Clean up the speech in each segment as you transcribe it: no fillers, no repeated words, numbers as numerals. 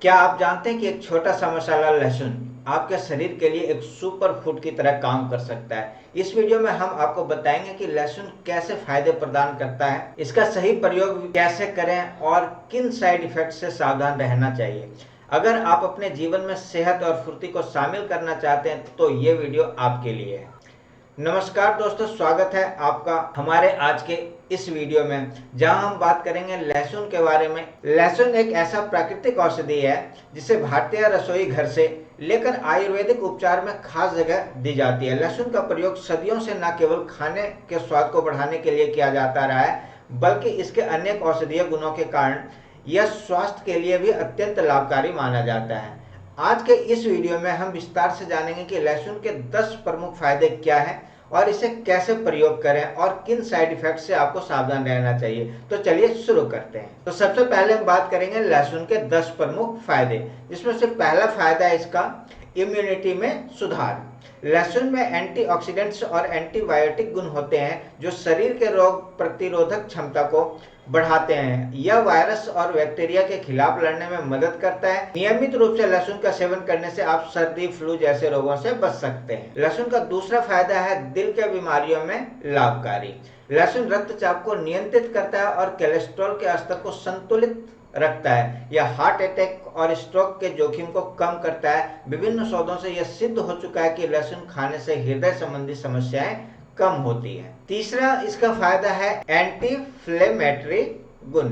क्या आप जानते हैं कि एक छोटा सा मसाला लहसुन आपके शरीर के लिए एक सुपर फूड की तरह काम कर सकता है। इस वीडियो में हम आपको बताएंगे कि लहसुन कैसे फायदे प्रदान करता है, इसका सही प्रयोग कैसे करें और किन साइड इफेक्ट से सावधान रहना चाहिए। अगर आप अपने जीवन में सेहत और फुर्ती को शामिल करना चाहते हैं तो ये वीडियो आपके लिए है। नमस्कार दोस्तों, स्वागत है आपका हमारे आज के इस वीडियो में, जहां हम बात करेंगे लहसुन के बारे में। लहसुन एक ऐसा प्राकृतिक औषधि है जिसे भारतीय रसोई घर से लेकर आयुर्वेदिक उपचार में खास जगह दी जाती है। लहसुन का प्रयोग सदियों से न केवल खाने के स्वाद को बढ़ाने के लिए किया जाता रहा है, बल्कि इसके अनेक औषधीय गुणों के कारण यह स्वास्थ्य के लिए भी अत्यंत लाभकारी माना जाता है। आज के इस वीडियो में हम विस्तार से जानेंगे कि लहसुन के 10 प्रमुख फायदे क्या हैं और इसे कैसे प्रयोग करें और किन साइड इफेक्ट से आपको सावधान रहना चाहिए। तो चलिए शुरू करते हैं। तो सबसे पहले हम बात करेंगे लहसुन के 10 प्रमुख फायदे, जिसमें से पहला फायदा है इसका इम्यूनिटी में सुधार। लहसुन में एंटीऑक्सीडेंट्स और एंटीबायोटिक गुण होते हैं जो शरीर के रोग प्रतिरोधक क्षमता को बढ़ाते हैं। यह वायरस और बैक्टीरिया के खिलाफ लड़ने में मदद करता है। नियमित रूप से लहसुन का सेवन करने से आप सर्दी, फ्लू जैसे रोगों से बच सकते हैं। लहसुन का दूसरा फायदा है दिल के बीमारियों में लाभकारी। लहसुन रक्तचाप को नियंत्रित करता है और कोलेस्ट्रॉल के स्तर को संतुलित रखता है। यह हार्ट अटैक और स्ट्रोक के जोखिम को कम करता है। विभिन्न शोधों से यह सिद्ध हो चुका है कि लहसुन खाने से हृदय संबंधी समस्याएं कम होती है। तीसरा इसका फायदा है एंटी इंफ्लेमेटरी गुण।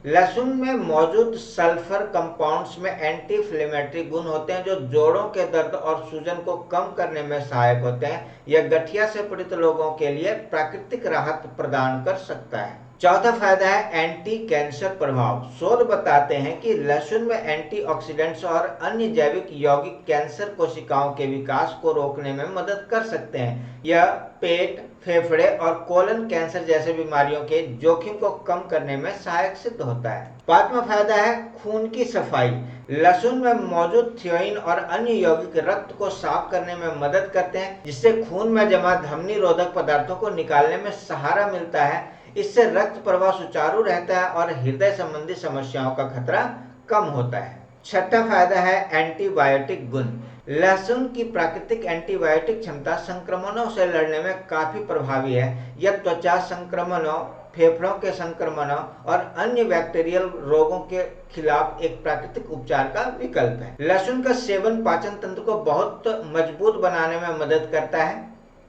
लहसुन में मौजूद सल्फर कंपाउंड्स में एंटी इंफ्लेमेटरी गुण होते हैं जो जोड़ों के दर्द और सूजन को कम करने में सहायक होते हैं। यह गठिया से पीड़ित लोगों के लिए प्राकृतिक राहत प्रदान कर सकता है। चौथा फायदा है एंटी कैंसर प्रभाव। शोध बताते हैं कि लहसुन में एंटीऑक्सीडेंट्स और अन्य जैविक यौगिक कैंसर कोशिकाओं के विकास को रोकने में मदद कर सकते हैं। यह पेट, फेफड़े और कोलन कैंसर जैसे बीमारियों के जोखिम को कम करने में सहायक सिद्ध होता है। पांचवा फायदा है खून की सफाई। लहसुन में मौजूद थियोइन और अन्य यौगिक रक्त को साफ करने में मदद करते हैं, जिससे खून में जमा धमनी रोधक पदार्थों को निकालने में सहारा मिलता है। इससे रक्त प्रवाह सुचारू रहता है और हृदय संबंधी समस्याओं का खतरा कम होता है। छठा फायदा है एंटीबायोटिक गुण। लहसुन की प्राकृतिक एंटीबायोटिक क्षमता संक्रमणों से लड़ने में काफी प्रभावी है। यह त्वचा संक्रमणों, फेफड़ों के संक्रमणों और अन्य बैक्टीरियल रोगों के खिलाफ एक प्राकृतिक उपचार का विकल्प है। लहसुन का सेवन पाचन तंत्र को बहुत मजबूत बनाने में मदद करता है।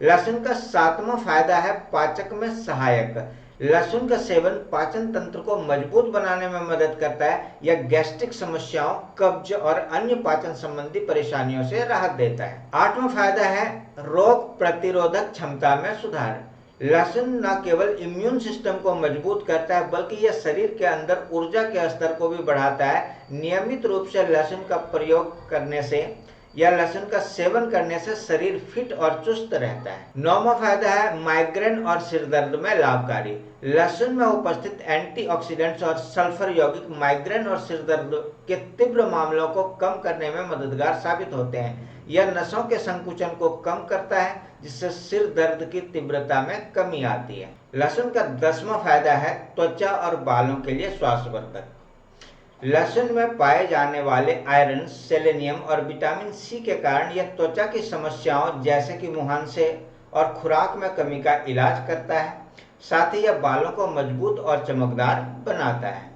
लहसुन का सातवां फायदा है पाचक में सहायक। लहसुन का सेवन पाचन तंत्र को मजबूत बनाने में मदद करता है। यह गैस्ट्रिक समस्याओं, कब्ज और अन्य पाचन संबंधी परेशानियों से राहत देता है। आठवां फायदा है रोग प्रतिरोधक क्षमता में सुधार। लहसुन न केवल इम्यून सिस्टम को मजबूत करता है, बल्कि यह शरीर के अंदर ऊर्जा के स्तर को भी बढ़ाता है। नियमित रूप से लहसुन का प्रयोग करने से या लहसुन का सेवन करने से शरीर फिट और चुस्त रहता है। नौवां फायदा है माइग्रेन और सिर दर्द में लाभकारी। लहसुन में उपस्थित एंटीऑक्सीडेंट्स और सल्फर यौगिक माइग्रेन और सिर दर्द के तीव्र मामलों को कम करने में मददगार साबित होते हैं। यह नसों के संकुचन को कम करता है, जिससे सिर दर्द की तीव्रता में कमी आती है। लहसुन का 10वां फायदा है त्वचा और बालों के लिए स्वास्थ्यवर्धक। लहसुन में पाए जाने वाले आयरन, सेलेनियम और विटामिन सी के कारण यह त्वचा की समस्याओं जैसे कि मुहांसे और खुराक में कमी का इलाज करता है। साथ ही यह बालों को मजबूत और चमकदार बनाता है।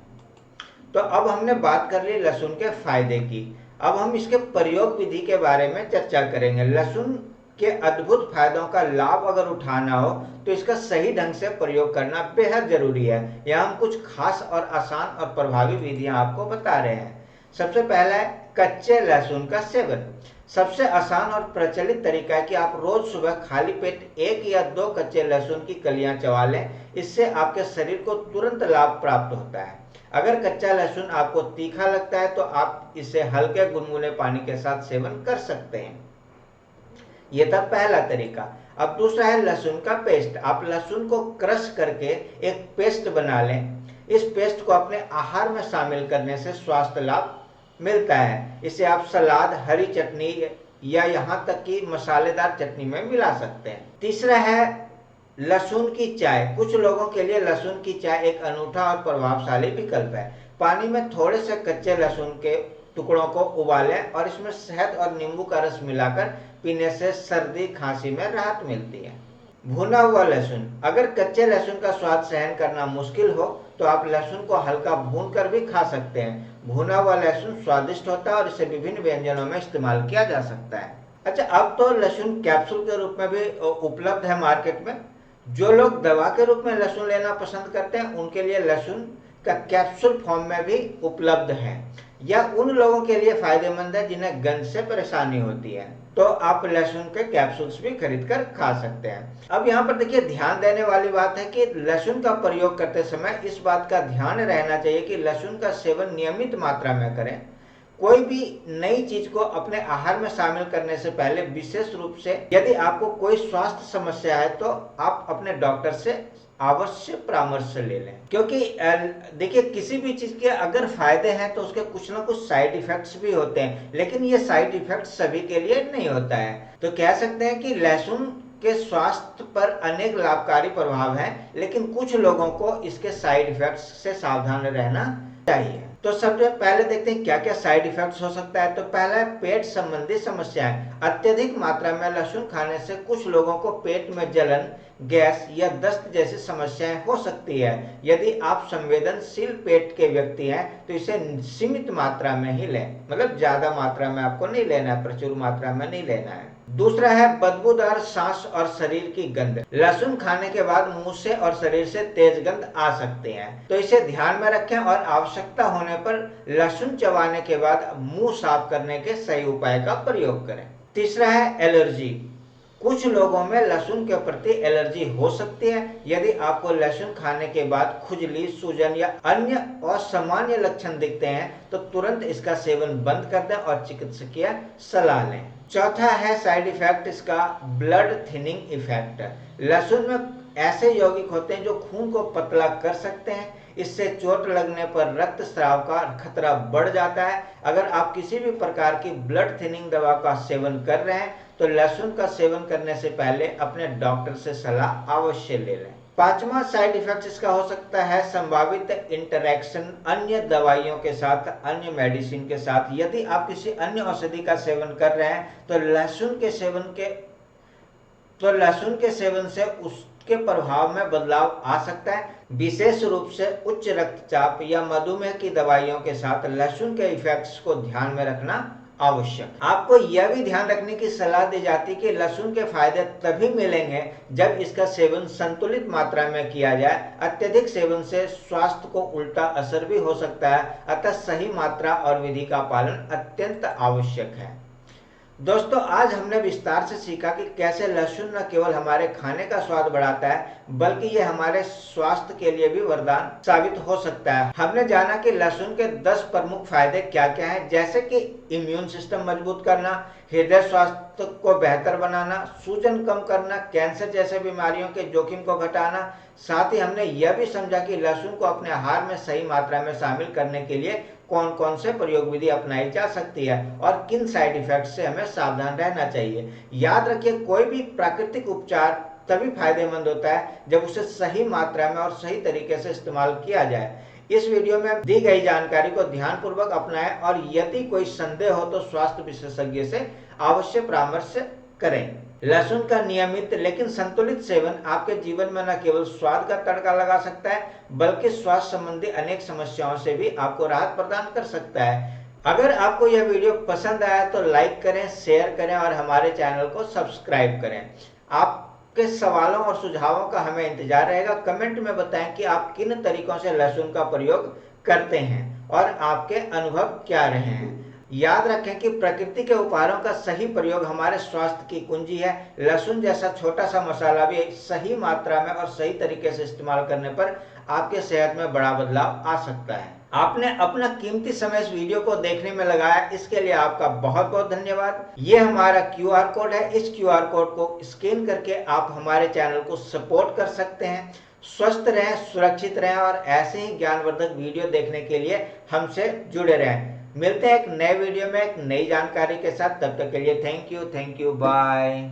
तो अब हमने बात कर ली लहसुन के फायदे की। अब हम इसके प्रयोग विधि के बारे में चर्चा करेंगे। लहसुन के अद्भुत फायदों का लाभ अगर उठाना हो तो इसका सही ढंग से प्रयोग करना बेहद जरूरी है। यहाँ हम कुछ खास और आसान और प्रभावी विधियां आपको बता रहे हैं। सबसे पहला है कच्चे लहसुन का सेवन। सबसे आसान और प्रचलित तरीका है कि आप रोज सुबह खाली पेट 1 या 2 कच्चे लहसुन की कलियां चबा लें। इससे आपके शरीर को तुरंत लाभ प्राप्त होता है। अगर कच्चा लहसुन आपको तीखा लगता है तो आप इसे हल्के गुनगुने पानी के साथ सेवन कर सकते हैं। यह था पहला तरीका। अब दूसरा है लहसुन का पेस्ट। आप लहसुन को क्रश करके एक पेस्ट बना लें। इस पेस्ट को अपने आहार में शामिल करने से स्वास्थ्य लाभ मिलता है। इसे आप सलाद, हरी चटनी या यहाँ तक कि मसालेदार चटनी में मिला सकते हैं। तीसरा है लहसुन की चाय। कुछ लोगों के लिए लहसुन की चाय एक अनूठा और प्रभावशाली विकल्प है। पानी में थोड़े से कच्चे लहसुन के टुकड़ों को उबालें और इसमें शहद और नींबू का रस मिलाकर पीने से सर्दी खांसी में राहत मिलती है। भुना हुआ लहसुन, अगर कच्चे लहसुन का स्वाद सहन करना मुश्किल हो तो आप लहसुन को हल्का भून कर भी खा सकते हैं। भुना हुआ लहसुन स्वादिष्ट होता है और इसे विभिन्न व्यंजनों में इस्तेमाल किया जा सकता है। अच्छा, अब तो लहसुन कैप्सूल के रूप में भी उपलब्ध है मार्केट में। जो लोग दवा के रूप में लहसुन लेना पसंद करते हैं उनके लिए लहसुन का कैप्सूल फॉर्म में भी उपलब्ध है। यह उन लोगों के लिए फायदेमंद है जिन्हें गंध से परेशानी होती है, तो आप लहसुन के कैप्सूल्स भी खरीद कर खा सकते हैं। अब यहाँ पर देखिए, ध्यान देने वाली बात है कि लहसुन का प्रयोग करते समय इस बात का ध्यान रहना चाहिए कि लहसुन का सेवन नियमित मात्रा में करें। कोई भी नई चीज को अपने आहार में शामिल करने से पहले विशेष रूप से यदि आपको कोई स्वास्थ्य समस्या है तो आप अपने डॉक्टर से अवश्य परामर्श ले लें, क्योंकि देखिए किसी भी चीज के अगर फायदे हैं तो उसके कुछ ना कुछ साइड इफेक्ट्स भी होते हैं, लेकिन ये साइड इफेक्ट्स सभी के लिए नहीं होता है। तो कह सकते हैं कि लहसुन के स्वास्थ्य पर अनेक लाभकारी प्रभाव हैं, लेकिन कुछ लोगों को इसके साइड इफेक्ट्स से सावधान रहना चाहिए। तो सबसे पहले देखते हैं क्या क्या साइड इफेक्ट्स हो सकता है। तो पहला है पेट संबंधी समस्याएं। अत्यधिक मात्रा में लहसुन खाने से कुछ लोगों को पेट में जलन, गैस या दस्त जैसी समस्याएं हो सकती है। यदि आप संवेदनशील पेट के व्यक्ति हैं तो इसे सीमित मात्रा में ही लें, मतलब ज्यादा मात्रा में आपको नहीं लेना है, प्रचुर मात्रा में नहीं लेना है। दूसरा है बदबूदार सांस और शरीर की गंध। लहसुन खाने के बाद मुंह से और शरीर से तेज गंध आ सकते हैं, तो इसे ध्यान में रखें और आवश्यकता होने पर लहसुन चबाने के बाद मुंह साफ करने के सही उपाय का प्रयोग करें। तीसरा है एलर्जी। कुछ लोगों में लहसुन के प्रति एलर्जी हो सकती है। यदि आपको लहसुन खाने के बाद खुजली, सूजन या अन्य असामान्य लक्षण दिखते हैं तो तुरंत इसका सेवन बंद कर दें और चिकित्सकीय सलाह लें। चौथा है साइड इफेक्ट इसका ब्लड थिनिंग इफेक्ट। लहसुन में ऐसे यौगिक होते हैं जो खून को पतला कर सकते हैं। इससे चोट लगने पर रक्तस्राव का खतरा बढ़ जाता है। अगर आप किसी भी प्रकार की ब्लड थिनिंग दवा का सेवन कर रहे हैं तो लहसुन का सेवन करने से पहले अपने डॉक्टर से सलाह अवश्य ले लें। पांचवा साइड इफेक्ट इसका हो सकता है संभावित इंटरैक्शन अन्य दवाइयों के साथ, अन्य मेडिसिन के साथ। यदि आप किसी अन्य औषधि का सेवन कर रहे हैं तो लहसुन के सेवन से उसके प्रभाव में बदलाव आ सकता है। विशेष रूप से उच्च रक्तचाप या मधुमेह की दवाइयों के साथ लहसुन के इफेक्ट्स को ध्यान में रखना आवश्यक। आपको यह भी ध्यान रखने की सलाह दी जाती है कि लहसुन के फायदे तभी मिलेंगे जब इसका सेवन संतुलित मात्रा में किया जाए। अत्यधिक सेवन से स्वास्थ्य को उल्टा असर भी हो सकता है, अतः सही मात्रा और विधि का पालन अत्यंत आवश्यक है। दोस्तों, आज हमने विस्तार से सीखा कि कैसे लहसुन न केवल हमारे खाने का स्वाद बढ़ाता है बल्कि यह हमारे स्वास्थ्य के लिए भी वरदान साबित हो सकता है। हमने जाना कि लहसुन के 10 प्रमुख फायदे क्या क्या हैं, जैसे कि इम्यून सिस्टम मजबूत करना, हृदय स्वास्थ्य को बेहतर बनाना, सूजन कम करना, कैंसर जैसे बीमारियों के जोखिम को घटाना। साथ ही हमने यह भी समझा कि लहसुन को अपने आहार में सही मात्रा में शामिल करने के लिए कौन कौन से प्रयोग विधि अपनाई जा सकती है और किन साइड इफेक्ट से हमें सावधान रहना चाहिए। याद रखिए, कोई भी प्राकृतिक उपचार तभी फायदेमंद होता है जब उसे सही मात्रा में और सही तरीके से इस्तेमाल किया जाए। इस वीडियो में दी गई जानकारी को ध्यानपूर्वक अपनाएं और यदि कोई संदेह हो तो स्वास्थ्य विशेषज्ञ से अवश्य परामर्श करें। लहसुन का नियमित लेकिन संतुलित सेवन आपके जीवन में न केवल स्वाद का तड़का लगा सकता है बल्कि स्वास्थ्य संबंधी अनेक समस्याओं से भी आपको राहत प्रदान कर सकता है। अगर आपको यह वीडियो पसंद आया तो लाइक करें, शेयर करें और हमारे चैनल को सब्सक्राइब करें। आपके सवालों और सुझावों का हमें इंतजार रहेगा। कमेंट में बताएं कि आप किन तरीकों से लहसुन का प्रयोग करते हैं और आपके अनुभव क्या रहे हैं। याद रखें कि प्रकृति के उपहारों का सही प्रयोग हमारे स्वास्थ्य की कुंजी है। लहसुन जैसा छोटा सा मसाला भी सही मात्रा में और सही तरीके से इस्तेमाल करने पर आपके सेहत में बड़ा बदलाव आ सकता है। आपने अपना कीमती समय इस वीडियो को देखने में लगाया, इसके लिए आपका बहुत बहुत धन्यवाद। ये हमारा QR कोड है। इस QR कोड को स्कैन करके आप हमारे चैनल को सपोर्ट कर सकते हैं। स्वस्थ रहें, सुरक्षित रहें और ऐसे ही ज्ञानवर्धक वीडियो देखने के लिए हमसे जुड़े रहें। मिलते हैं एक नए वीडियो में एक नई जानकारी के साथ। तब तक के लिए थैंक यू, बाय।